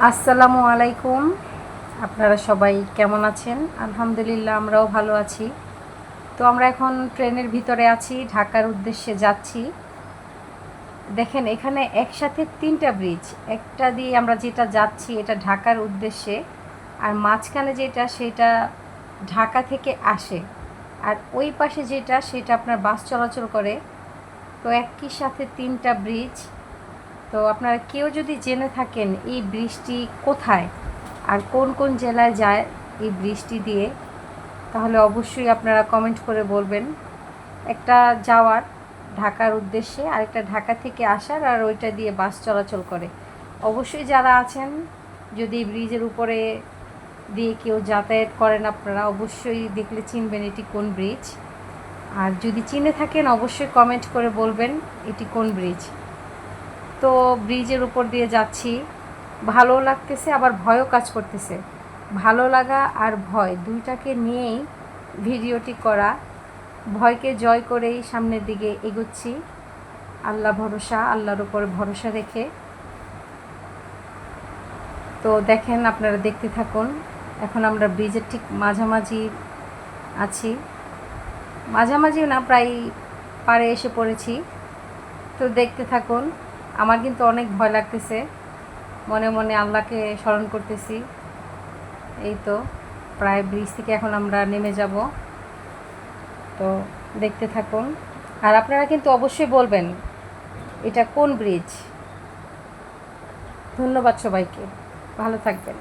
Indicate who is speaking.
Speaker 1: আসসালামু আলাইকুম। আপনারা সবাই কেমন আছেন? আলহামদুলিল্লাহ আমরাও ভালো আছি। তো আমরা এখন ট্রেনের ভিতরে আছি, ঢাকার উদ্দেশ্যে যাচ্ছি। দেখেন এখানে একসাথে ৩টা ব্রিজ। একটা দিয়ে আমরা যেটা যাচ্ছি এটা ঢাকার উদ্দেশ্যে, আর মাঝখানে যেটা সেটা ঢাকা থেকে আসে, আর ওই পাশে যেটা সেটা আপনার বাস চলাচল করে। তো একই সাথে ৩টা ব্রিজ। তো আপনারা কেউ যদি জেনে থাকেন এই ব্রিজটি কোথায় আর কোন কোন জেলায় যায় এই ব্রিজটি দিয়ে, তাহলে অবশ্যই আপনারা কমেন্ট করে বলবেন। একটা যাওয়ার ঢাকার উদ্দেশ্যে, আরেকটা ঢাকা থেকে আসার, আর ওইটা দিয়ে বাস চলাচল করে। অবশ্যই যারা আছেন, যদি ব্রিজের উপরে দিয়ে কেউ যাতায়াত করেন আপনারা অবশ্যই দেখলে চিনবেন এটি কোন ব্রিজ। আর যদি চিনে থাকেন অবশ্যই কমেন্ট করে বলবেন এটি কোন ব্রিজ। তো ব্রিজের উপর দিয়ে যাচ্ছি, ভালো লাগতেছে আবার ভয়ও কাজ করতেছে। ভালো লাগা আর ভয় দুইটাকে নিয়েই ভিডিওটি করা। ভয়কে জয় করেই সামনের দিকে এগোচ্ছি, আল্লাহ ভরসা, আল্লাহর উপর ভরসা রেখে। তো দেখেন, আপনারা দেখতে থাকুন। এখন আমরা ব্রিজের ঠিক মাঝামাঝি আছি, মাঝামাঝি না, প্রায় পাড়ে এসে পড়েছি। তো দেখতে থাকুন। আমার কিন্তু অনেক ভয় লাগতেছে, মনে মনে আল্লাহকে স্মরণ করতেছি। এই তো প্রায় ব্রিজ থেকে এখন আমরা নেমে যাব। তো দেখতে থাকুন, আর আপনারা কিন্তু অবশ্যই বলবেন এটা কোন ব্রিজ। ধন্যবাদ সবাইকে, ভালো থাকবেন।